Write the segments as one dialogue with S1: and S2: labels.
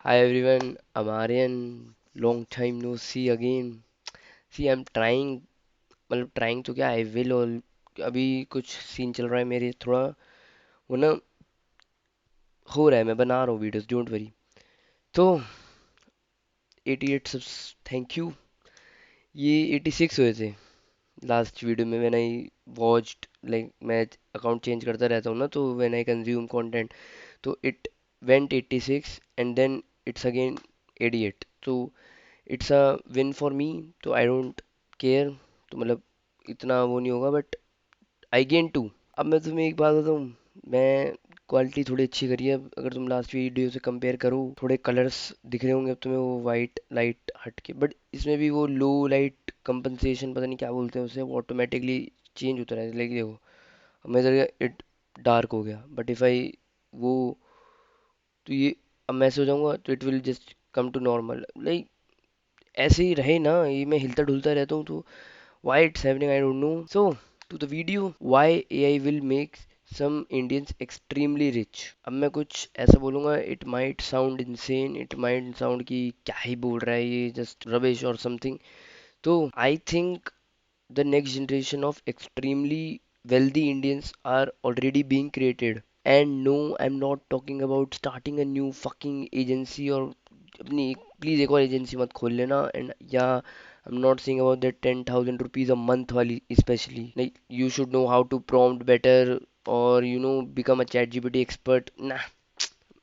S1: Hi everyone, I'm Aryan. Long time no see again. See, I'm trying, मतलब trying तो क्या, I will all अभी कुछ scene चल रहा है मेरे थोड़ा वो ना हो रहा है, मैं बना रहा हूँ वीडियोस, डोंट वरी। तो 88 सब्स, थैंक यू। ये 86 हुए थे लास्ट वीडियो में। व्हेन आई वॉच्ड, लाइक मैं अकाउंट चेंज करता रहता हूँ ना, तो व्हेन आई कंज्यूम कंटेंट, तो it went 86 and then it's again 88। तो it's a win for me, तो आई डोंट केयर। तो मतलब इतना वो नहीं होगा, बट आई गेन टू। अब मैं तुम्हें एक बात बताऊँ, मैं क्वालिटी थोड़ी अच्छी करी है। अगर तुम लास्ट वीडियो से कंपेयर करो, थोड़े कलर्स दिख रहे होंगे अब तुम्हें, वो वाइट लाइट हट के, बट इसमें भी वो लो लाइट कंपनसेशन, पता नहीं क्या बोलते हैं उसे, वो ऑटोमेटिकली चेंज होता रहता है। लाइक देखो, अब मैं इधर इट डार्क हो गया, बट इफ आई वो, तो ये अब मैं सो जाऊंगा तो it will just come to normal. Like ऐसे ही रहे ना, ये मैं हिलता डुलता रहता हूँ, तो why it's happening I don't know. So to the video, why AI will make some Indians extremely rich. अब मैं कुछ ऐसा बोलूंगा, it might sound insane, it might sound कि क्या ही बोल रहा है ये, just rubbish or something. तो I think the next generation of extremely wealthy Indians are already being created. And no, I'm not talking about starting a new fucking agency or अपनी please एक और एजेंसी मत खोल लेना। And yeah I am not saying about that 10,000 rupees a month वाली, specially like you should know how to prompt better और become a chat GPT expert ना।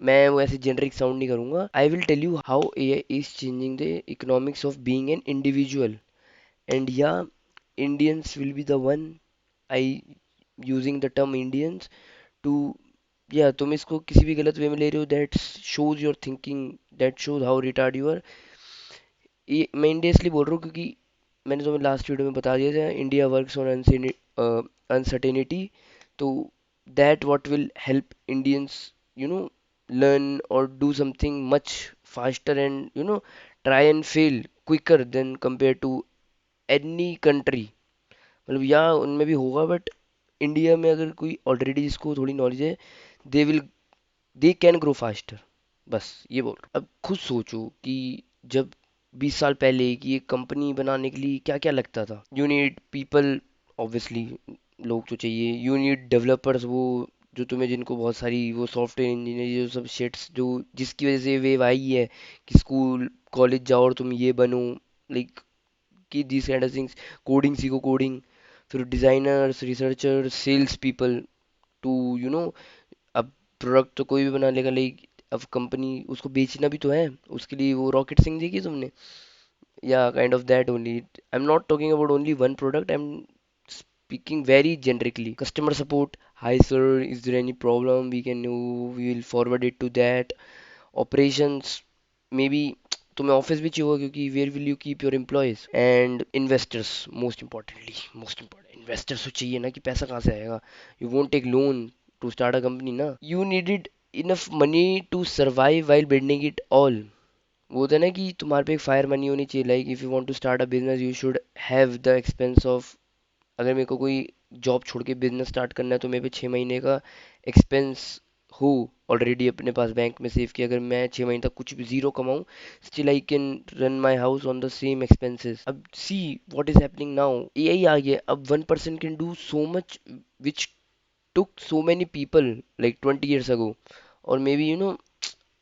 S1: मैं वो ऐसे जेनरिक साउंड नहीं करूंगा। I will tell you how AI is changing the economics of being an individual. And yeah, Indians will be the one, I using the term Indians to, या तुम इसको किसी भी गलत वे में ले रहे हो, that shows your thinking, that shows how retard you are. ये मैं इंडिया इसलिए बोल रहा हूँ क्योंकि मैंने तुम्हें लास्ट वीडियो में बता दिया था, इंडिया वर्क्स ऑन अनसर्टेनिटी। तो that what will help Indians you know learn or do something much faster and try and fail quicker than compared to any country। मतलब यहाँ उनमें भी होगा, बट इंडिया में अगर कोई ऑलरेडी जिसको थोड़ी नॉलेज है, they will, they can grow faster. बस ये बोल रहा हूँ। अब खुद सोचो कि जब 20 साल पहले कि एक कंपनी बनाने के लिए क्या क्या लगता था। यू नीड पीपल, ऑब्वियसली लोग तो चाहिए। यू नीड डेवलपर्स, वो जो तुम्हें, जिनको बहुत सारी वो सॉफ्टवेयर इंजीनियर, जो सब शिट्स, जो जिसकी वजह से वेव आई है कि स्कूल कॉलेज जाओ और तुम ये बनो, लाइक कि this kind of things. Coding सीखो, कोडिंग, फिर designers, researchers, sales people, to अब प्रोडक्ट तो कोई भी बना लेगा, लाइक अब कंपनी उसको बेचना भी तो है, उसके लिए वो रॉकेट सिंह देखी तुमने, या kind of that only. I am not talking about only one product, I am speaking very generically. Customer support, hi sir, is there any problem, we will forward it to that. Operations, maybe तुम्हें office भी चाहिए होगा, क्योंकि where will you keep your employees. And investors, most important investors तो चाहिए ना, कि पैसा कहाँ से आएगा। You won't take loan to start a company ना, you needed enough money to survive while building it all। वो होता है ना कि तुम्हारे पे एक फायर मनी होनी चाहिए, like if you want to start a business you should have the expense of. अगर मेरे को कोई जॉब छोड़ के बिजनेस स्टार्ट करना है, तो मेरे पे 6 महीने का एक्सपेंस हो ऑलरेडी अपने पास बैंक में सेव किया। अगर मैं 6 महीने तक कुछ भी जीरो कमाऊं, still I can run my house on the same expenses. अब see what is happening now, AI आ गया। अब 1 person can do so much which took so many people like 20 years ago। और may B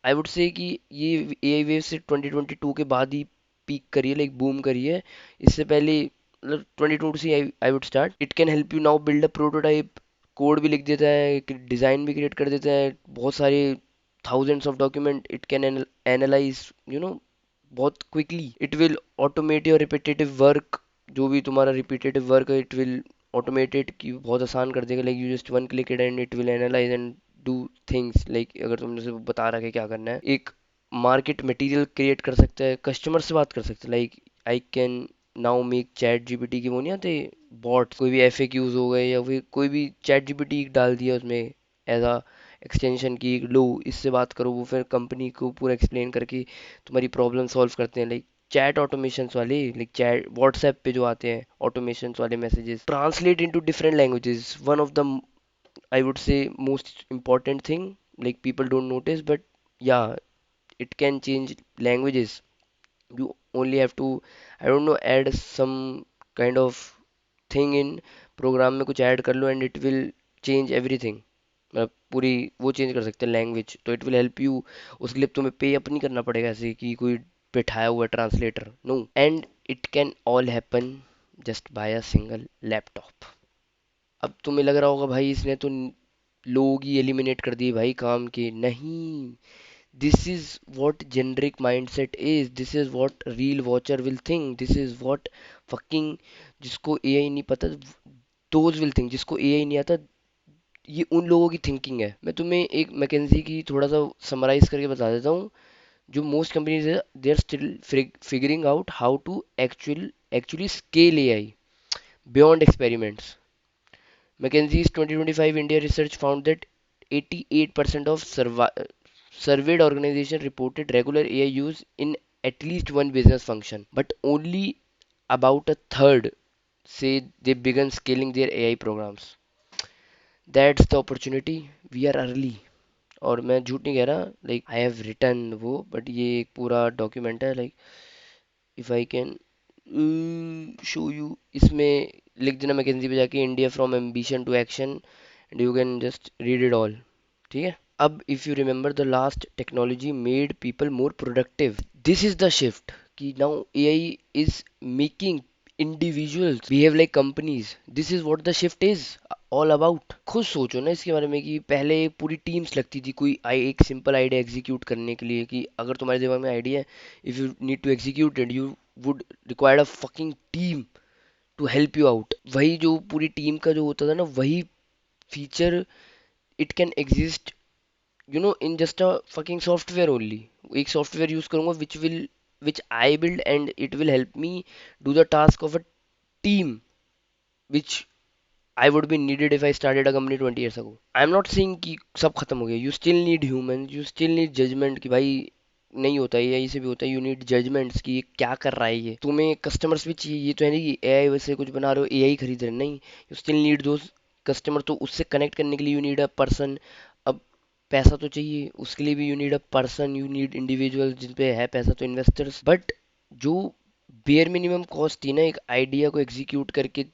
S1: I would say कि ये AI wave से 2022 के बाद ही पीक करी है, लाइक बूम करी है। इससे पहले मतलब 22 से I would start. It can help you now build a prototype, code भी लिख देता है, डिज़ाइन भी क्रिएट कर देता है, बहुत सारे thousands of document it can analyze बहुत quickly. It will automate your repetitive work, जो भी तुम्हारा रिपीटेटिव वर्क है इट विल ऑटोमेटेड, की बहुत आसान कर देगा। Like you just one click it and it will analyze and do things. Like अगर तुमने उसे बता रखा है क्या करना है, एक मार्केट मटेरियल क्रिएट कर सकता है, कस्टमर से बात कर सकता है। Like I can now make chat GPT की, वो नहीं आते बॉट्स, कोई भी एफएक्यूज हो गए, या फिर कोई भी चैट जीपीटी डाल दिया उसमें एज अ एक्सटेंशन की, लो इससे बात करो, वो फिर कंपनी को पूरा एक्सप्लेन करके तुम्हारी प्रॉब्लम सॉल्व करते हैं। लाइक चैट ऑटोमेशंस वाले, लाइक चैट व्हाट्सएप पे जो आते हैं ऑटोमेशंस वाले messages, translate into different languages. One of the, I would say, most important thing, like people don't notice, but yeah, it can change languages. You only have to, I don't know, add some kind of thing in program में कुछ add कर लो and it will change everything. मतलब पूरी वो change कर सकते हैं लैंग्वेज, तो इट विल हेल्प यू। उसके लिए तुम्हें पे अप नहीं करना पड़ेगा ऐसे कि कोई बैठाया हुआ translator, no. And it can all happen just by a single laptop. अब तुम्हें लग रहा होगा भाई इसने तो लोग ही एलिमिनेट कर दिए भाई काम के, नहीं। This is what generic mindset is, this is what real watcher will think, this is what fucking, जिसको एआई नहीं पता, दोज विल थिंक, जिसको एआई नहीं आता, ये उन लोगों की थिंकिंग है। मैं तुम्हें एक मैकेंजी की थोड़ा सा समराइज करके बता देता हूँ। जो मोस्ट कंपनीज है, they are still figuring out how to actually scale AI beyond experiments. McKinsey's 2025 India research found that 88% of surveyed organizations reported regular AI use in at least one business function, but only about a third say they began scaling their AI programs. That's the opportunity. We are early. और मैं झूठ नहीं कह रहा, like I have written वो, but ये एक पूरा डॉक्यूमेंट है, like if I can show you, इसमें लिख देना मैकेंजी पे जाके India from ambition to action and you can just read it all. ठीक है। अब if you remember the last, technology made people more productive, this is the shift कि now AI is making individuals behave like companies. This is what the shift is all about. खुद सोचो ना इसके बारे में कि पहले पूरी टीम्स लगती थी कोई एक सिंपल आइडिया एग्जीक्यूट करने के लिए, कि अगर तुम्हारे दिमाग में आइडिया है, if you need to execute it, you would required a fucking team to help you out. वही जो पूरी टीम का जो होता था ना, वही feature it can exist in just a fucking software only। एक सॉफ्टवेयर यूज करूंगा which I build and it will help me do the task of a team which I would be needed if I started a company 20 years ago। I'm not saying कि सब खत्म हो गया, you still need humans, you still need judgment कि भाई नहीं होता है, यही से भी होता है, यू नीड जजमेंट्स कि ये क्या कर रहा है, ये तुम्हें कस्टमर्स भी चाहिए। ये तो है नहीं कि एआई वैसे कुछ बना रहे हो एआई खरीद रहे हो, नहीं, you still need those customer. तो उससे कनेक्ट करने के लिए यू नीड अ पर्सन। अब पैसा तो चाहिए, उसके लिए भी you need a person, you need individual जिन पे है पैसा, तो इन्वेस्टर्स। बट जो बेयर मिनिमम कॉस्ट थी ना एक आइडिया को एग्जीक्यूट करके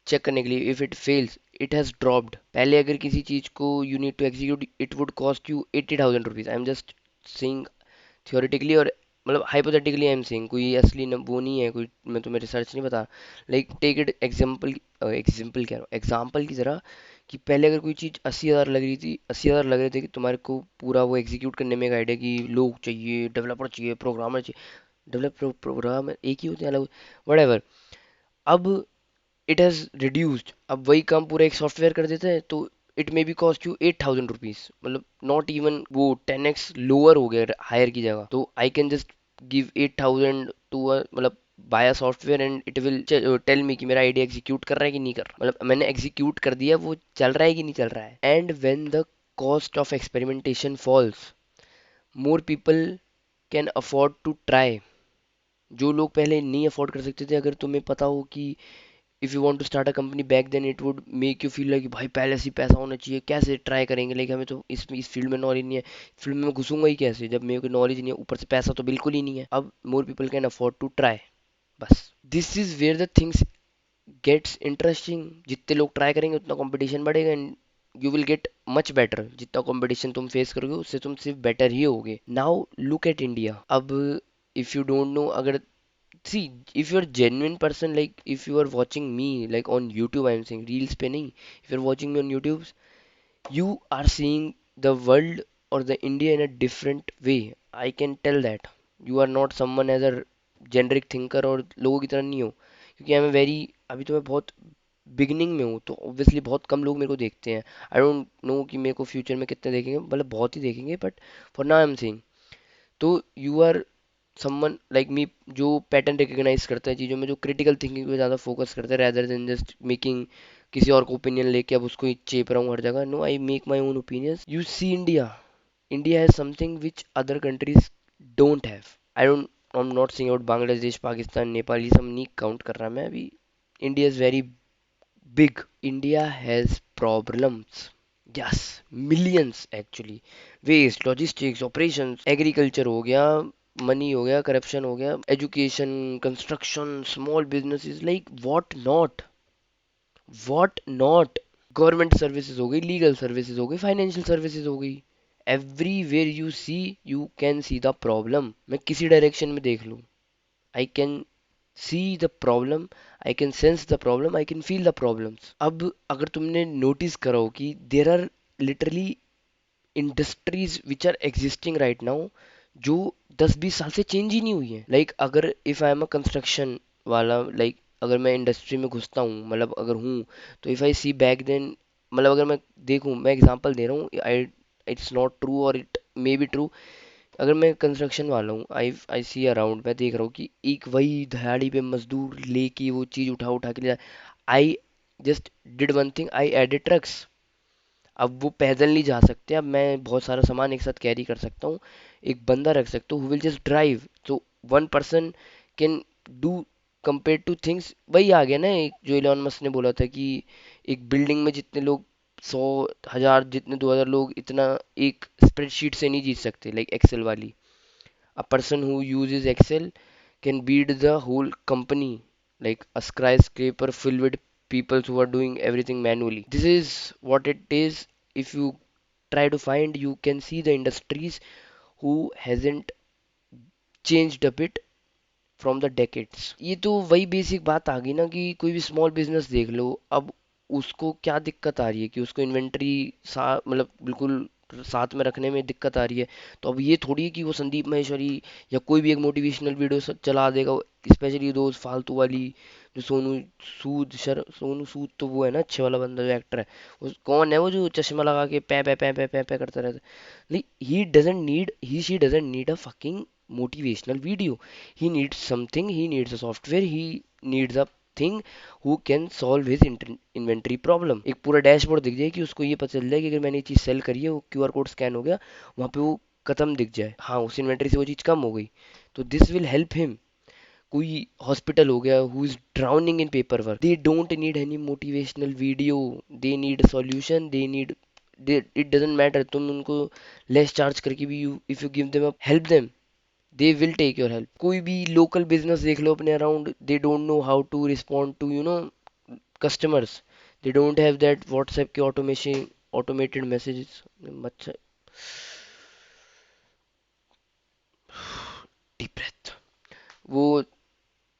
S1: चेक करने के लिए, if it fails it has dropped. पहले अगर किसी चीज को you need to execute it would cost you 80,000 rupees, I am just saying theoretically, और मतलब हाइपोथेटिकली आई एम सेइंग, कोई असली वो नहीं है, कोई मैं तुम्हें रिसर्च नहीं बता। Like take it example, example कह रहा हूँ, एग्जाम्पल की तरह, कि पहले अगर कोई चीज़ 80,000 लग रही थी, 80,000 लग रहे थे कि तुम्हारे को पूरा वो एग्जीक्यूट करने में एक आइडिया, कि लोग चाहिए, डेवलपर चाहिए, प्रोग्रामर चाहिए। डेवलपर प्रोग्राम एक ही होते हैं, अलग, वट। अब इट हैज़ रिड्यूस्ड, अब वही काम पूरा एक सॉफ्टवेयर कर देते हैं, तो it may be cost you 8,000 rupees, मतलब नॉट इवन वो 10x लोअर हो गया हायर की जगह। तो I can just give 8,000 to मतलब buy a software and it will tell me कि मेरा आइडिया एग्जीक्यूट कर रहा है कि नहीं कर रहा, मतलब मैंने एग्जीक्यूट कर दिया, वो चल रहा है कि नहीं चल रहा है। And when the cost of experimentation falls, more people can afford to try. जो लोग पहले नहीं अफोर्ड कर सकते थे, अगर तुम्हें पता हो कि if you want to start a company back then it would make you feel like भाई पहले से ही पैसा होना चाहिए, कैसे ट्राई करेंगे, लेकिन हमें तो इस फील्ड में नॉलेज नहीं है, फील्ड में मैं घुसूंगा ही कैसे जब मेरे को नॉलेज नहीं है, ऊपर से पैसा तो बिल्कुल ही नहीं है। अब more people can afford to try, बस। This is where the things gets interesting. जितने लोग ट्राई करेंगे उतना कंपटीशन बढ़ेगा and you will get much better. जितना कंपटीशन तुम फेस करोगे उससे तुम सिर्फ बेटर ही होगे। Now look at India. अब इफ यू डोंट नो, अगर see, if you're a genuine person, like if you are watching me like on YouTube, I'm saying reels पे नहीं, if you're watching me on YouTube, you are seeing the world or the India in a different way। I can tell that you are not someone as a generic thinker, और लोगों की तरह नहीं हो, क्योंकि I am very, अभी तो मैं बहुत बिगनिंग में हूँ, तो ऑब्वियसली बहुत कम लोग मेरे को देखते हैं। आई डोंट नो कि मेरे को फ्यूचर में कितने देखेंगे, मतलब बहुत ही देखेंगे, but for now I am saying. तो you are someone like me, जो पैटर्न रिकग्नाइज करता है चीज़ों में, जो क्रिटिकल थिंकिंग पे ज़्यादा फोकस करता है, रैदर देन जस्ट मेकिंग किसी और को ओपिनियन लेके अब उसको ही चेप रहा हूँ हर जगह। No, I make my own opinions. You see India, India has something which other countries don't have. I am not sing out Bangladesh, Pakistan, Nepal, ये सब नहीं काउंट कर रहा मैं अभी। India is very big. India has problems. Yes, millions actually. Waste, logistics, operations, agriculture हो गया, money हो गया, करप्शन हो गया, education, construction, small businesses, like what not, government services हो गई, लीगल सर्विसेज हो गई, फाइनेंशियल सर्विसेज हो गई, everywhere you see, you can see the problem. मैं किसी डायरेक्शन में देख लूँ, I can see the problem, I can sense the problem, I can feel the problems. अब अगर तुमने नोटिस करा हो कि there are literally industries which are existing right now, जो 10-20 साल से चेंज ही नहीं हुई है। लाइक अगर if I am a construction वाला, लाइक अगर मैं इंडस्ट्री में घुसता हूँ, मतलब अगर हूँ, तो if I see back then, मतलब अगर मैं देखूँ, मैं एग्जांपल दे रहा हूँ, आई इट्स नॉट ट्रू और इट मे बी ट्रू। अगर मैं कंस्ट्रक्शन वाला हूँ, आई आई सी अराउंड, मैं देख रहा हूँ कि एक वही दिहाड़ी पे मजदूर लेके वो चीज़ उठा उठा के ले जा। I just did one thing, I added trucks. अब वो पैदल नहीं जा सकते, अब मैं बहुत सारा सामान एक साथ कैरी कर सकता हूँ, एक बंदा रख सकता हूँ हु विल जस्ट ड्राइव, तो one person can do compare two things. वही आ गया ना, एक जो इलॉन मस्क ने बोला था कि एक बिल्डिंग में जितने लोग, 100,000 जितने 2,000 लोग इतना एक स्प्रेडशीट से नहीं जीत सकते, लाइक एक्सेल वाली। A person who uses Excel can beat the whole company, like a skyscraper filled with people who are doing everything manually. This is what it is. If you try to find, you can see the industries who hasn't changed a bit from the decades. ये तो वही basic बात आ गई ना कि कोई भी small business देख लो, अब उसको क्या दिक्कत आ रही है कि उसको इन्वेंट्री सा मतलब बिल्कुल साथ में रखने में दिक्कत आ रही है। तो अब ये थोड़ी है कि वो संदीप माहेश्वरी या कोई भी एक मोटिवेशनल वीडियो चला देगा, स्पेशली दोस्त फालतू वाली, जो सोनू सूद तो वो है ना अच्छे वाला बंदा जो एक्टर है, उस कौन है वो जो चश्मा लगा के पै करता रहता है। He she doesn't need a fucking motivational video. He needs something, he needs a software, he needs a thing who can solve his inventory problem। एक पूरा डैशबोर्ड दिख जाए कि उसको ये पता चल जाए कि अगर मैंने ये चीज़ सेल करी है, वो क्यूआर कोड स्कैन हो गया, वहाँ पे वो खत्म दिख जाए, हाँ उस इन्वेंटरी से वो चीज़ कम हो गई, तो दिस विल हेल्प हिम। कोई हॉस्पिटल हो गया who is drowning in paper work, they don't need any motivational video, they need solution, they need, it doesn't matter तुम उनको लेस चार्ज करके भी, you if you give them up help them, they will take your help. कोई भी local business देख लो अपने around, they don't know how to respond to customers, they don't have that WhatsApp के automation, automated messages. अच्छा, deep breath. वो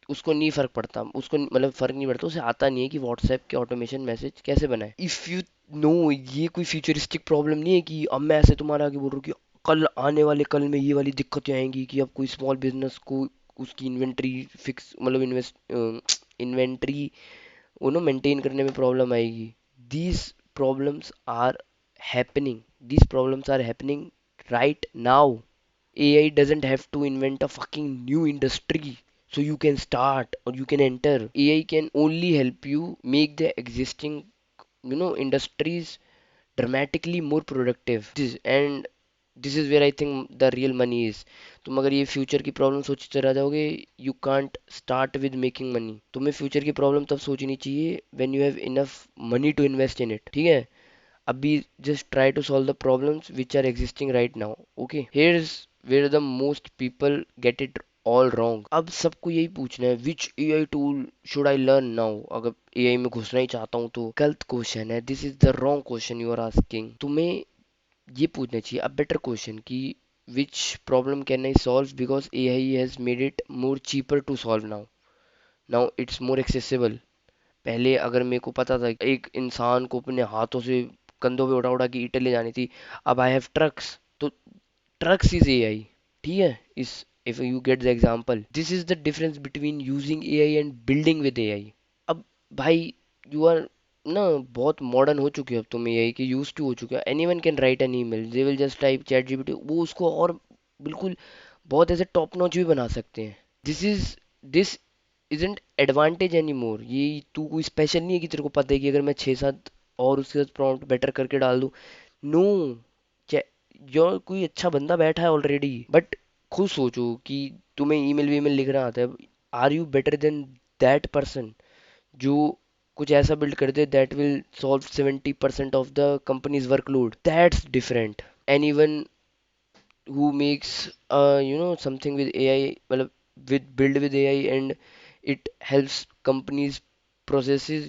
S1: उसको नहीं फर्क पड़ता, उसको मतलब फर्क नहीं पड़ता, उसे आता नहीं है कि व्हाट्सएप के ऑटोमेशन मैसेज कैसे बनाए। इफ यू नो, ये कोई फ्यूचरिस्टिक प्रॉब्लम नहीं है कि अब मैं ऐसे तुम्हारे आगे बोल रहा हूँ कि कल आने वाले कल में ये वाली दिक्कतें आएंगी कि अब कोई स्मॉल बिजनेस को उसकी इन्वेंट्री फिक्स मतलब इन्वेंट्री वो ना मेंटेन करने में प्रॉब्लम आएगी। These problems are happening, these problems are happening right now. AI doesn't have to invent a fucking new industry so you can start or you can enter. AI can only help you make the existing, industries dramatically more productive. And this is where I think the real money is. तुम अगर ये future की problem सोचते रह जाओगे, you can't start with making money. तुम्हें future की problem तब सोचनी चाहिए when you have enough money to invest in it, ठीक है? अभी just try to solve the problems which are existing right now, okay? Here's where the most people get it all wrong। अब सबको यही पूछना है which AI tool should I learn now, अगर AI में घुसना ही चाहता हूँ तो। गलत क्वेश्चन है, this is the wrong question you are asking। तुम्हें ये पूछना चाहिए a better question कि which problem can I solve because AI has made it more cheaper to solve now, now it's more accessible। पहले अगर मेरे को पता था एक इंसान को अपने हाथों से कंधों पे उठा उठा के ईंटें ले जानी थी, अब आई हैव ट्रक्स, तो ट्रक्स इज एआई, ठीक है? इस if you get the example, this is the difference between using AI and building with AI. अब भाई, यू आर ना बहुत मॉडर्न हो चुके हो, अब तुम एआई के यूज टू हो चुके हो, anyone can write an email, they will just type ChatGPT, वो उसको और बिल्कुल बहुत ऐसे टॉप नॉच भी बना सकते हैं। This isn't advantage any more. ये तू कोई स्पेशल नहीं है कि तेरे को पता है कि अगर मैं 6-7 और उसके साथ प्रॉम्प्ट बेटर करके डाल दूं, नो, जो कोई अच्छा बंदा बैठा है ऑलरेडी। बट खुद सोचो कि तुम्हें ईमेल वीमेल लिखना आता है, are you better than that person जो कुछ ऐसा बिल्ड कर दे that will solve 70% of the companies workload? That's different. Anyone who makes something with AI, मतलब with build with AI, and it helps companies processes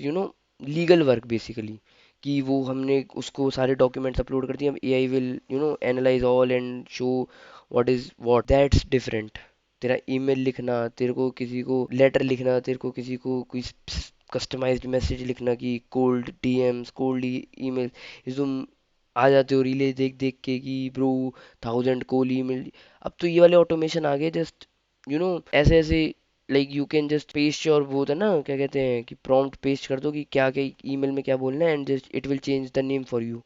S1: legal work basically, कि वो हमने उसको सारे डॉक्यूमेंट्स अपलोड कर दिए, अब AI will analyse all and show what is what, that's different. तेरा ईमेल लिखना, तेरे को किसी को लेटर लिखना, तेरे को किसी को कोई कस्टमाइज्ड मैसेज लिखना, कि कोल्ड डीएम्स, कोल्ड ईमेल, ये तुम आ जाते हो रीले देख देख के कि ब्रो 1000 कॉल ईमेल। अब तो ये वाले ऑटोमेशन आ गए, जस्ट ऐसे ऐसे, like you can just paste your, वो होता है ना क्या कहते हैं, कि प्रॉम्प्ट पेस्ट कर दो कि क्या क्या ईमेल में क्या बोलना है, and just it will change the name for you,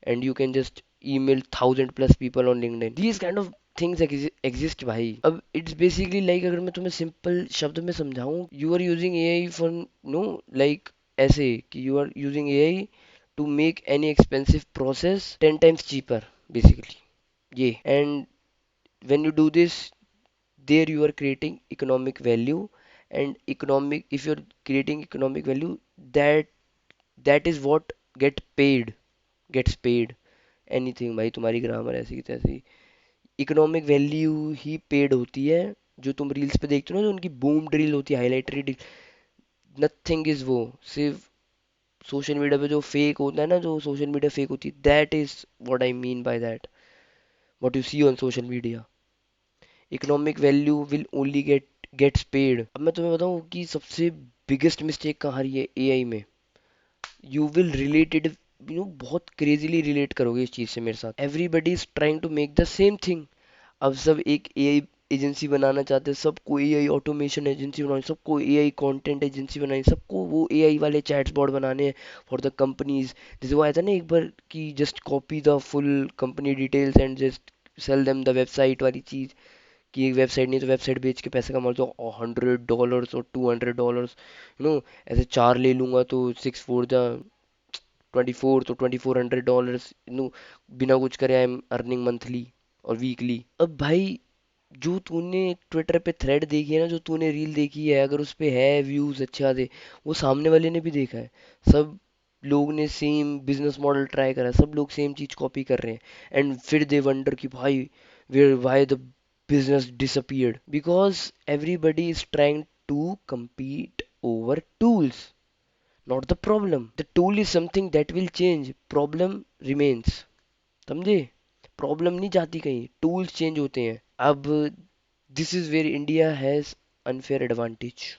S1: and you can just email 1000+ people on LinkedIn. These kind of things exist भाई। अब इट्स बेसिकली लाइक, अगर मैं तुम्हें सिंपल शब्द में समझाऊं, you are using AI for no, like ऐसे कि you are using AI to make any expensive process 10 times cheaper basically, yeah. And when you do this, there you are creating economic value, and economic, if you're creating economic value, that that is what gets paid anything। भाई तुम्हारी grammar ऐसी की तैसी, economic value ही paid होती है। जो तुम reels पे देखते हो ना, जो उनकी बूम ड्रिल होती है, हाईलाइट रील, नथिंग इज वो, सिर्फ सोशल मीडिया पे जो फेक होता है ना, जो सोशल मीडिया फेक होती है, that is what I mean by that, what you see on social media. Economic value will only gets paid. अब मैं तुम्हें बताऊं कि सबसे बिगेस्ट मिस्टेक कहाँ रही है एआई में, यू विल रिलेटेड, बहुत क्रेजीली रिलेट करोगे इस चीज से मेरे साथ। Everybody is trying to make the same thing. अब सब एक एआई एजेंसी बनाना चाहते हैं, सबको एआई ऑटोमेशन एजेंसी बनानी, सबको एआई कंटेंट एजेंसी बनानी, सबको वो एआई वाले चैट्स बॉट बनाने हैं फॉर द कंपनीज। जैसे वो आया था ना एक बार, कि just copy the full company details and just sell them the website वाली चीज, कि एक वेबसाइट नहीं तो वेबसाइट बेच के पैसे कमा लो, तो $100 और $200, ऐसे चार ले लूंगा तो 6 4 जा 24, तो $2400, बिना कुछ करे आई एम अर्निंग मंथली और वीकली। अब भाई, जो तूने ट्विटर पे थ्रेड देखी है ना, जो तूने रील देखी है, अगर उस पे है व्यूज अच्छे आते, वो सामने वाले ने भी देखा है। सब लोग ने सेम बिजनेस मॉडल ट्राई करा है, सब लोग सेम चीज कॉपी कर रहे हैं, एंड फिर दे वंडर कि भाई where why the business disappeared, because everybody is trying to compete over tools, not the problem. The tool is something that will change, problem remains। समझे? प्रॉब्लम नहीं जाती कहीं, टूल्स चेंज होते हैं। अब this is where India has unfair advantage,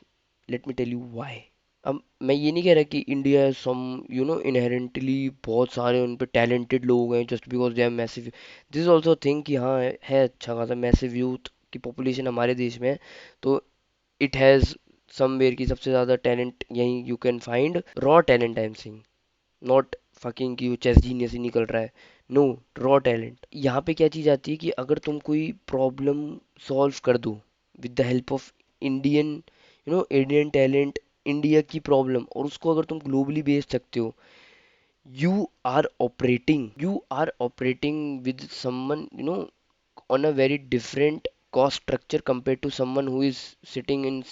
S1: let me tell you why. अब मैं ये नहीं कह रहा कि इंडिया सम इनहेरेंटली बहुत सारे उन पे टैलेंटेड लोग हैं just because they have massive, this is also thing कि हाँ है अच्छा खासा मैसिव यूथ की पॉपुलेशन हमारे देश में है, तो इट हैज़ समवेयर की सबसे ज़्यादा टैलेंट यहीं you can find raw talent, I am saying, not fucking कि वो चेस जीनियस ही निकल रहा है, नो, रॉ टैलेंट। यहाँ पे क्या चीज़ आती है कि अगर तुम कोई प्रॉब्लम सॉल्व कर दो with the help of Indian Indian talent, India की प्रॉब्लम, और उसको अगर तुम ग्लोबली बेच सकते हो, you are operating with someone on a very different cost structure compared to someone who is sitting in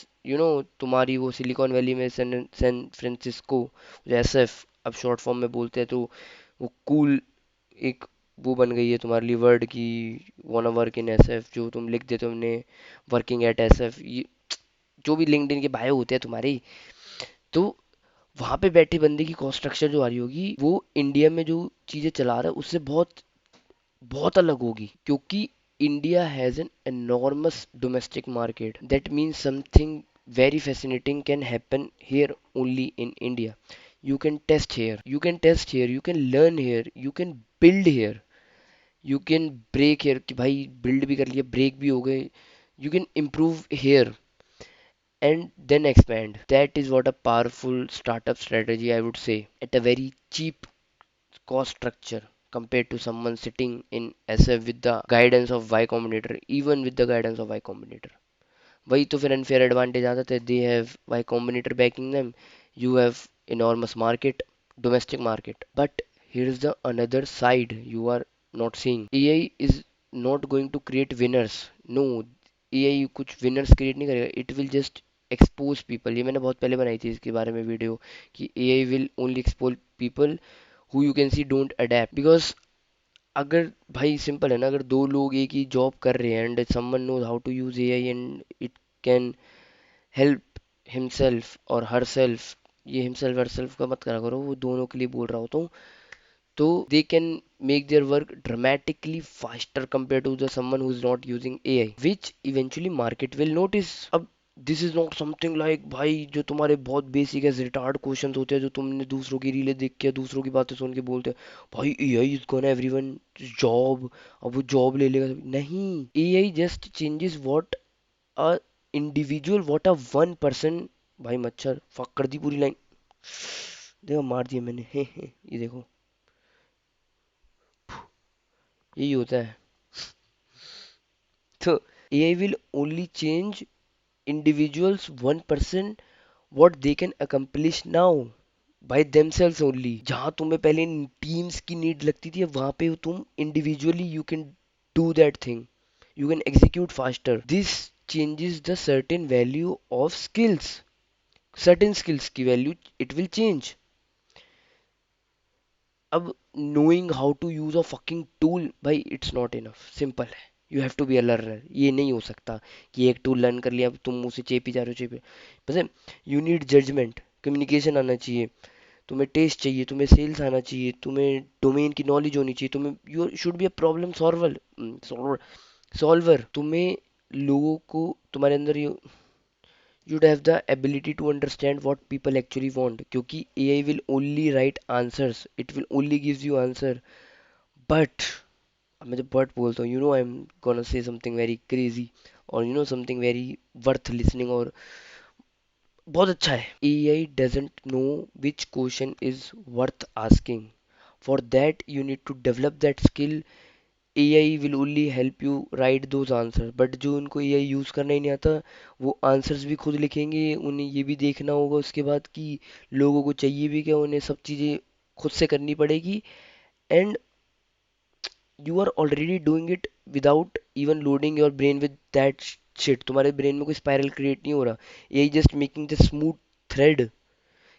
S1: तुम्हारी वो सिलिकॉन वैली में, सैन सैन फ्रांसिस्को, एसएफ अब शॉर्ट फॉर्म में बोलते हैं, तो वो कूल एक वो बन गई है तुम्हारे लिए वर्ड की, वाना वर्क इन एसएफ, जो तुम लिख देते हो हमने वर्किंग एट एसएफ, ये जो भी लिंक्डइन के बायो होते हैं तुम्हारी, तो वहां पे बैठे बंदे की कॉस्ट स्ट्रक्चर जो आ रही होगी, वो इंडिया में जो चीजें चला रहा है उससे बहुत बहुत अलग होगी, क्योंकि India has an enormous domestic market, that means something very fascinating can happen here only in India। you can test here, you can learn here, you can build here, you can break here, कि भाई build भी कर लिया, break भी हो गए, you can improve here and then expand। That is what a powerful startup strategy, I would say, at a very cheap cost structure compared to someone sitting in SF with the guidance of Y Combinator, even with the guidance of Y Combinator। वही तो फिर unfair advantage आ जाता है, they have Y Combinator backing them, you have enormous market, domestic market, but here is the another side you are not seeing। AI is not going to create winners, no, AI कुछ winners create नहीं करेगा, it will just expose people। ये मैंने बहुत पहले बनाई थी इसके बारे में वीडियो, कि AI will only expose people who you can see don't adapt, because अगर भाई सिंपल है ना, अगर दो लोग एक ही जॉब कर रहे हैं and someone knows how to use AI and it can help himself और हर सेल्फ, ये हिमसेल्फ हर सेल्फ का मत करा करो, वो दोनों के लिए बोल रहा होता हूँ, तो they can make their work dramatically faster compared to the someone who is not using AI, which eventually market will notice. अब this is not something like भाई जो तुम्हारे बहुत बेसिक है रिटार्ड क्वेश्चंस होते हैं जो तुमने दूसरों की रीलें देख के दूसरों की बातें सुन के बोलते हैं भाई AI is gonna everyone job, अब वो जॉब ले लेगा। नहीं, AI just changes what a individual, what a one person. भाई मच्छर फक कर दी पूरी लाइन, देखो मार दिया मैंने ये देखो, यही होता है। So AI will only change individuals 1% what they can accomplish now by themselves only। जहाँ तुम्हें पहले टीम्स की नीड लगती थी, अब वहाँ पे तुम individually you can do that thing, you can execute faster। This changes the certain value of skills, certain skills की value it will change। अब knowing how to use a fucking tool, भाई it's not enough, simple है। You have to be a learner, ये नहीं हो सकता कि एक टूल लर्न कर लिया अब तुम उसे चेपी जा रहे हो चेपी। बस यू नीड जजमेंट, कम्युनिकेशन आना चाहिए, तुम्हें टेस्ट चाहिए, तुम्हें सेल्स आना चाहिए, तुम्हें डोमेन की नॉलेज होनी चाहिए, तुम्हें you should be a problem solver, solver तुम्हें लोगों को तुम्हारे अंदर you'd have the ability to understand what people actually want, क्योंकि AI will only write answers, it will only gives you answer। but अब मैं जब but बोलता हूँ, I'm gonna say something very crazy और something very worth listening और बहुत अच्छा है। AI doesn't know which question is worth asking, for that you need to develop that skill। AI will only help you write those answers, but जो उनको AI use करना ही नहीं आता, वो आंसर्स भी खुद लिखेंगे, उन्हें ये भी देखना होगा उसके बाद कि लोगों को चाहिए भी क्या, उन्हें सब चीज़ें खुद से करनी पड़ेगी। And you are already doing it without even loading your brain with that shit, तुम्हारे ब्रेन में कोई स्पाइरल क्रिएट नहीं हो रहा। AI just making the smooth thread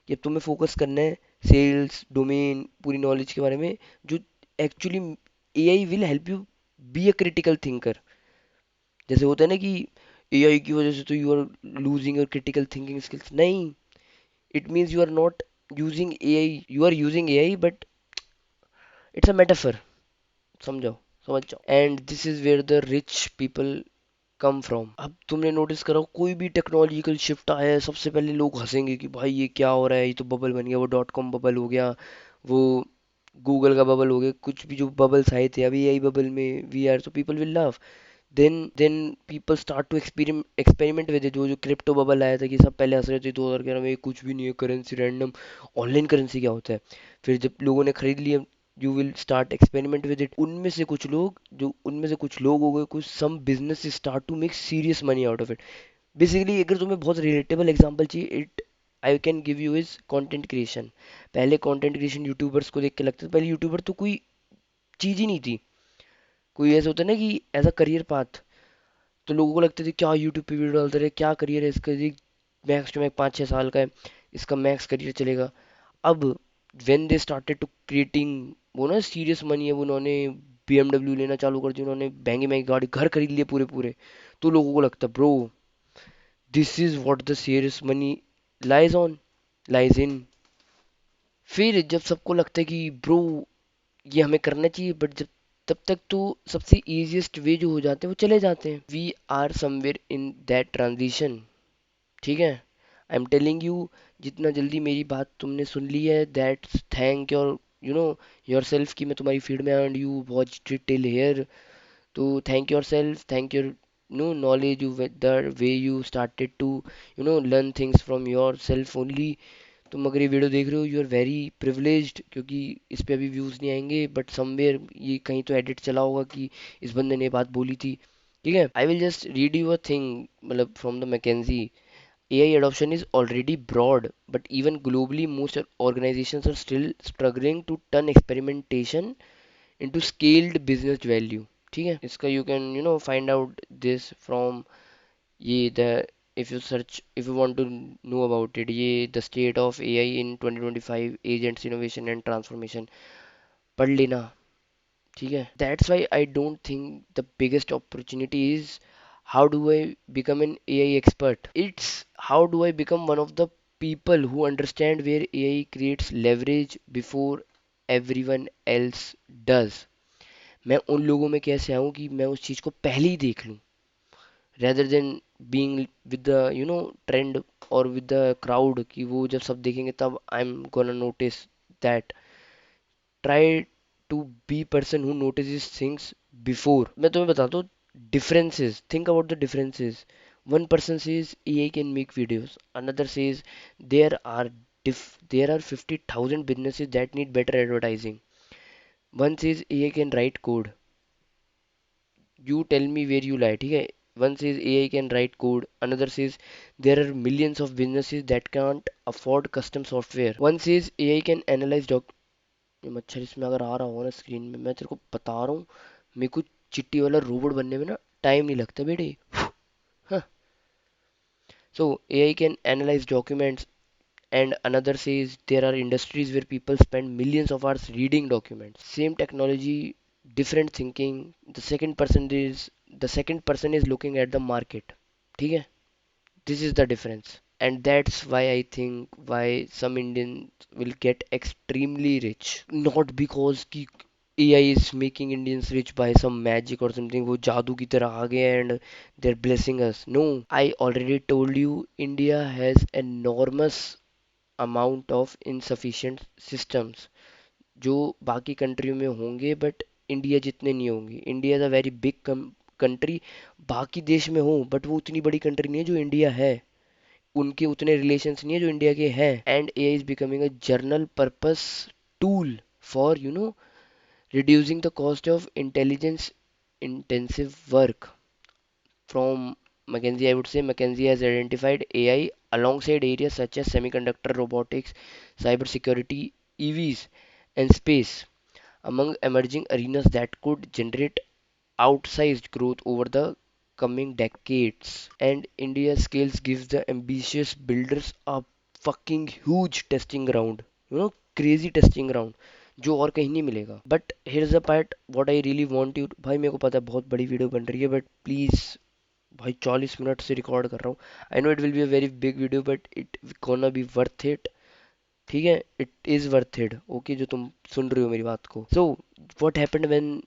S1: कि अब तुम्हें फोकस करना है सेल्स डोमेन पूरी नॉलेज के बारे में, जो actually AI will help you be a critical thinker. जैसे होता है ना कि AI की वजह से तो you are losing your critical thinking skills, नहीं, it means you are not using AI, you are using AI but it's a metaphor, समझो, समझ जाओ। And this is where the rich people come from. अब तुमने notice करो कोई भी technological shift आया है, सबसे पहले लोग हंसेंगे कि भाई ये क्या हो रहा है, ये तो बबल बन गया, वो डॉट कॉम बबल हो गया, वो गूगल का बबल हो गया, कुछ भी जो बबल्स आए थे अभी AI बबल में वी आर, तो people will love. Then people start to experiment with it. जो जो क्रिप्टो बबल आया था कि सब पहले हंस रहे थे 2011 में, ये कुछ भी नहीं है करेंसी रैंडम, ऑनलाइन करेंसी क्या होता है। फिर जब लोगों ने खरीद लिया, you will start experiment with it. उनमें से कुछ लोग हो गए, कुछ some business start to make serious money out of it. Basically अगर तुम्हें बहुत रिलेटेबल एग्जांपल चाहिए, it I can give you is content creation. पहले कंटेंट क्रिएशन यूट्यूबर्स को देख के लगता था, पहले यूट्यूबर तो कोई चीज ही नहीं थी, कोई ऐसा होता है ना कि एज अ करियर पाथ, तो लोगों को लगता था क्या यूट्यूब पे वीडियो डालते रहे, क्या करियर है इसका, ये मैक्स टू मैक्स 5-6 साल का है, इसका मैक्स करियर चलेगा। अब when they started to creating वो ना सीरियस मनी, है उन्होंने BMW लेना चालू कर दिया, उन्होंने महंगी महंगी गाड़ी घर खरीद लिए पूरे पूरे, तो लोगों को लगता bro this is what the serious money lies on, lies in. फिर जब सबको लगता है कि ब्रो ये हमें करना चाहिए, बट जब तब तक तो सबसे इजीएस्ट वे जो हो जाते हैं वो चले जाते हैं। We are somewhere in that transition, ठीक है। आई एम टेलिंग यू, जितना जल्दी मेरी बात तुमने सुन ली है, that's thank your you know yourself कि मैं तुम्हारी फील्ड में and you watch till here. तो thank yourself, thank your no knowledge, you the way you started to learn things from yourself only. तुम अगर ये video देख रहे हो यू आर वेरी प्रिविलेज्ड, क्योंकि इस पे अभी व्यूज़ नहीं आएंगे, बट समवेयर ये कहीं तो एडिट चला होगा कि इस बंदे ने ये बात बोली थी, ठीक है। I will just read you a thing, मतलब from the McKinsey. AI adoption is already broad, but even globally, most organizations are still struggling to turn experimentation into scaled business value। ठीक है, इसका you can find out this from ये the if you search, if you want to know about it, ये the state of AI in 2025 agents innovation and transformation, पढ़ लेना, ठीक है, that's why I don't think the biggest opportunity is how do I become an AI expert, it's how do I become one of the people who understand where AI creates leverage before everyone else does. मैं उन लोगों में कैसे आऊं कि मैं उस चीज को पहले ही देख लूं, rather than being with the trend or with the crowd, कि वो जब सब देखेंगे तब I'm gonna notice that. Try to be person who notices things before. मैं तुम्हें बताता हूँ differences. Think about the differences. One person says AI can make videos. Another says there are there are 50,000 businesses that need better advertising. One says AI can write code. You tell me where you lie, ठीक है? One says AI can write code. Another says there are millions of businesses that can't afford custom software. One says AI can analyze ये मच्छर इसमें अगर आ रहा होगा ना screen में, मैं तेरे को बता रहा हूँ, मेरे को चिट्टी वाला रोबोट बनने में ना टाइम नहीं लगता बेटे. हाँ. So AI can analyze documents, and another says there are industries where people spend millions of hours reading documents. Same technology, different thinking. The second person is looking at the market. ठीक है? This is the difference. And that's why I think why some Indians will get extremely rich. Not because कि AI is making Indians rich by some magic or something, वो जादू की तरह आ गए and they're blessing us. No, I already told you India has enormous amount of insufficient systems जो बाकी कंट्रियों में होंगे बट इंडिया जितने नहीं होंगे. India is a very big country. बाकी देश में हो बट वो उतनी बड़ी कंट्री नहीं है जो इंडिया है, उनके उतने रिलेशंस नहीं है जो इंडिया के हैं. And AI is becoming a journal purpose tool for reducing the cost of intelligence intensive work. From McKinsey, I would say McKinsey has identified AI alongside areas such as semiconductor, robotics, cybersecurity, EVs, and space among emerging arenas that could generate outsized growth over the coming decades. And India's scales gives the ambitious builders a fucking huge testing ground. Crazy testing ground जो और कहीं नहीं मिलेगा. But here is the part what I really want you. भाई मेरे को पता है बहुत बड़ी वीडियो बन रही है बट प्लीज भाई 40 मिनट से रिकॉर्ड कर रहा हूँ. I know it will be a very big video but it gonna be worth it. ठीक है, it is worth it. Okay, जो तुम सुन रहे हो मेरी बात को. So what happened when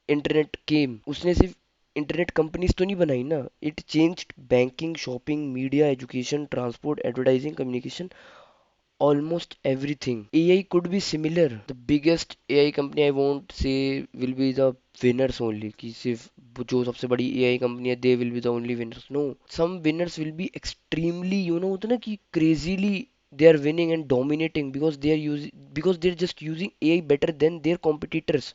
S1: internet came, उसने सिर्फ इंटरनेट कंपनीज तो नहीं बनाई ना, it changed banking, shopping, media, education, transport, advertising, communication, almost everything. AI could be similar. The biggest AI company I won't say will be the winners only, कि सिर्फ जो सबसे बड़ी AI कंपनी है they will be the only winners. No, some winners will be extremely, होता है ना कि crazily they are winning and dominating because they're just using AI better than their competitors.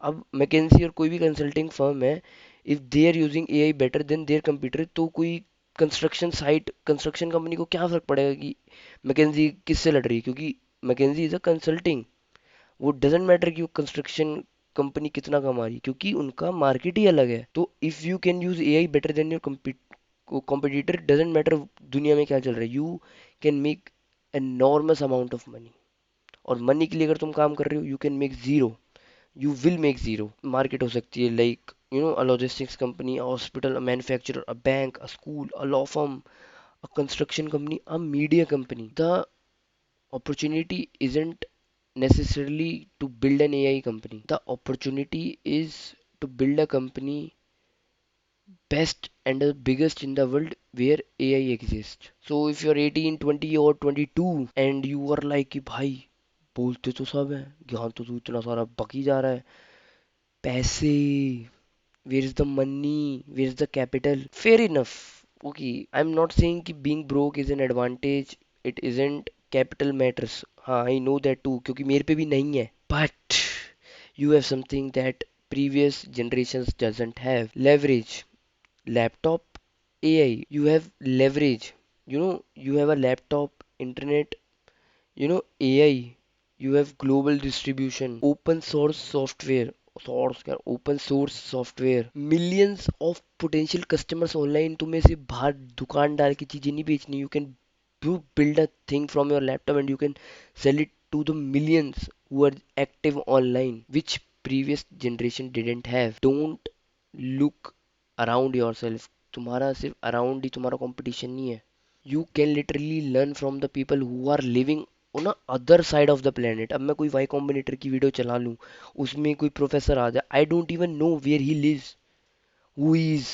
S1: अब मैकेंसी और कोई भी कंसल्टिंग फर्म है, if they are using AI better than their computer, तो कोई कंस्ट्रक्शन कंपनी को क्या फर्क पड़ेगा कि मैकेंजी किससे लड़ रही है, क्योंकि मैकेंजी इज अ कंसल्टिंग. वो डजेंट मैटर कि वो कंस्ट्रक्शन कंपनी कितना कमा रही है, क्योंकि उनका मार्केट ही अलग है. तो if you can use AI better then your competitor, doesn't matter दुनिया में क्या चल रहा है, you can make enormous amount of money. और मनी के लिए अगर तुम काम कर रहे हो, you can make zero. You will make zero. Market हो सकती है like a logistics company, a hospital, a manufacturer, a bank, a school, a law firm, a construction company, a media company. The opportunity isn't necessarily to build an AI company. The opportunity is to build a company best and the biggest in the world where AI exists. So if you're 18, 20 or 22 and you are like कि भाई बोलते तो सब है, ज्ञान तो तू इतना सारा बकी जा रहा है, पैसे, where is the money, where is the capital? Fair enough. Okay, I'm not saying कि being broke is an advantage. It isn't. Capital matters. हाँ, I know that too क्योंकि मेरे पे भी नहीं है. But you have something that previous generations doesn't have. Leverage. Laptop, AI. You have leverage. You have a laptop, internet, AI. You have global distribution, open source software, millions of potential customers online. तुम्हें से बाहर दुकान डाल के चीजें नहीं बेचनी. You build a thing from your laptop and you can sell it to the millions who are active online, which previous generation didn't have. Don't look around yourself. तुम्हारा सिर्फ अराउंड ही तुम्हारा कंपटीशन नहीं है. You can literally learn from the people who are living on other side of the planet. अब मैं कोई Y combinator की video चला लूँ, उसमें कोई प्रोफेसर आ जाए, I don't even know where he lives, who is,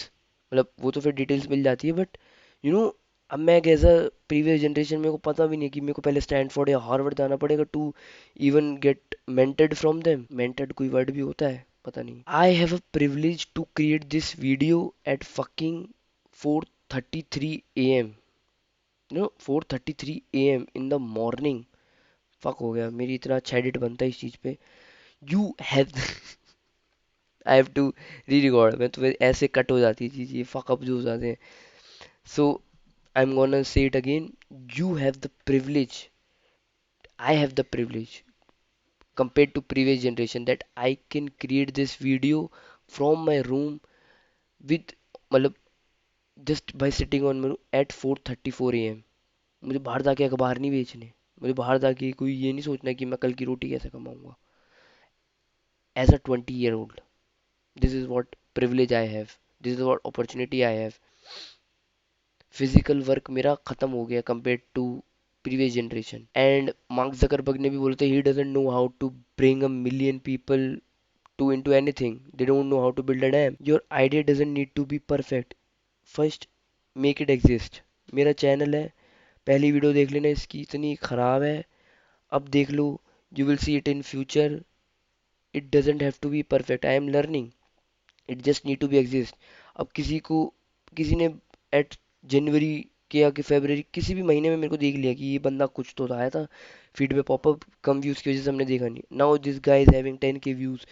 S1: मतलब वो तो फिर डिटेल्स मिल जाती है, बट यू नो, अब मैं कैसा, प्रीवियस जनरेशन मेरे को पता भी नहीं कि मेरे को पहले स्टैनफोर्ड या हार्वर्ड जाना पड़ेगा to even get mentored from them. Mentored कोई वर्ड भी होता है, पता नहीं. I have a privilege to create this video at fucking 4:33 AM. 4:33 AM in the morning. Fuck हो गया, मेरी इतना अच्छा एडिट बनता है इस चीज पे. You have I have to re record. मैं तो ऐसे कट हो जाती है चीज, ये फक अप जो हो जाते हैं. So I am gonna say it again. You have the privilege, I have the privilege compared to previous generation that I can create this video from my room with, मतलब just by sitting on my room at 4:34 AM. मुझे बाहर जाके अखबार नहीं बेचने, मुझे बाहर जाके कोई ये नहीं सोचना कि मैं कल की रोटी कैसे कमाऊंगा. As a 20-year old, this is what privilege I have, this is what opportunity I have. Physical work मेरा खत्म हो गया compare to previous generation. And Mark Zuckerberg ने भी बोला था, he doesn't know how to bring a million people to into anything. They don't know how to build a dam. Your idea doesn't need to be perfect. First, make it exist. मेरा channel है, पहली video देख लेना इसकी इतनी खराब है, अब देख लो, you will see it in future. It doesn't have to be perfect. I am learning. It just need to be exist. अब किसी को, किसी ने एट जनवरी के या कि फरवरी किसी भी महीने में मेरे को देख लिया कि ये बंदा कुछ तो आया था फीड पे पॉपअप, कम व्यूज की वजह से हमने देखा नहीं. Now this guy is having 10K views,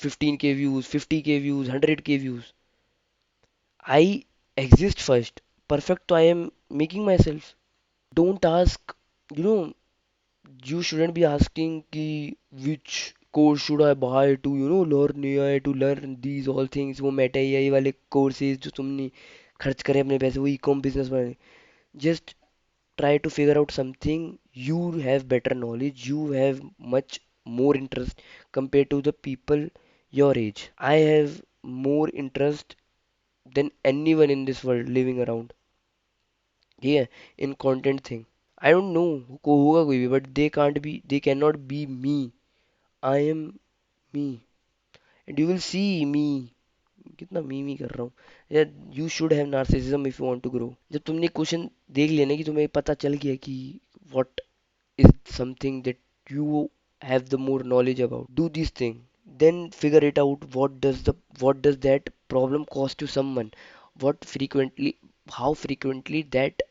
S1: 15K views, 50K views, 100K views. I exist first. Perfect तो I am making myself. Don't ask, you know, you shouldn't be asking कि which course should I buy to learn AI, to learn these all things. वो Meta AI वाले courses जो तुमने खर्च करे अपने पैसे, वो e-com business बनाने. Just try to figure out something. You have better knowledge, you have much more interest compared to the people your age. I have more interest than anyone in this world living around. Yeah, in content thing. I don't know को होगा कोई भी, but they can't be, they cannot be me. I am me, and you will see me. कितना मी कर रहा हूँ यार. You should have narcissism if you want to grow. जब तुमने क्वेश्चन देख लिया ना कि तुम्हें पता चल गया कि what is something that you have the more knowledge about, do this thing, then figure it out. What does that problem cost to someone, what frequently, how frequently that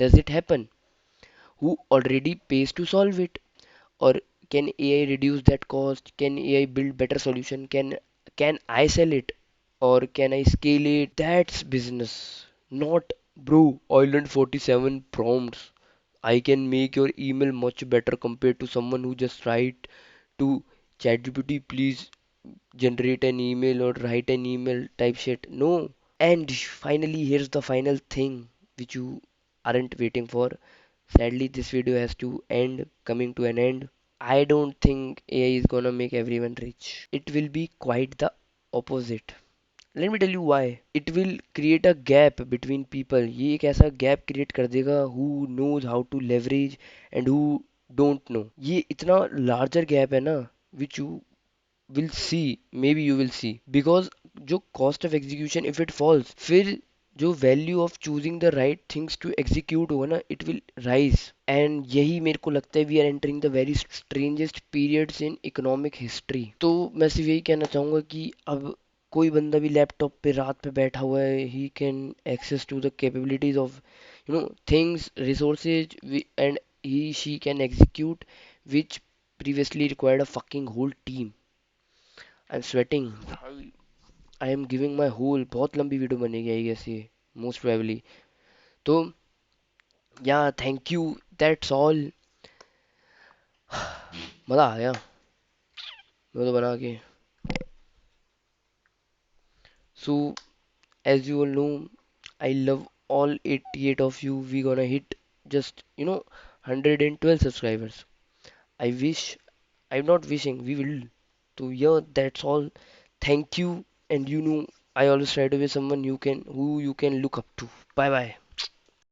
S1: does it happen, who already pays to solve it, or can AI reduce that cost, can AI build better solution, can I sell it, or can I scale it. That's business. Not, bro, I learned 47 prompts, I can make your email much better compared to someone who just write to ChatGPT, please generate an email or write an email type shit. No. And finally, here's the final thing which you aren't waiting for. Sadly, this video has to end, coming to an end. I don't think AI is gonna make everyone rich. It will be quite the opposite. Let me tell you why. It will create a gap between people. ये एक ऐसा gap create कर देगा who knows how to leverage and who don't know. ये इतना larger gap है ना, which you will see, maybe you will see, because जो cost of execution if it falls, फिर जो value of choosing the right things to execute होगा ना, it will rise. and यही मेरे को लगता है we are entering the very strangest periods in economic history. तो मैं सिर्फ यही कहना चाहूँगा कि अब कोई बंदा भी लैपटॉप पे रात पे बैठा हुआ है, he can access to the capabilities of things, resources, and she can execute which previously required a fucking whole team. I'm sweating. I am giving my whole. बहुत लंबी वीडियो बनेगी आई गेस ये, मोस्ट प्रोबेबली. तो या thank you, that's all. मज़ा आ गया मैं तो बना के. So as you all know, I love all 88 of you. We gonna hit just 112 subscribers. I wish, I'm not wishing, we will. तो yeah, that's all. Thank you. And I always try to be someone who you can look up to. Bye bye.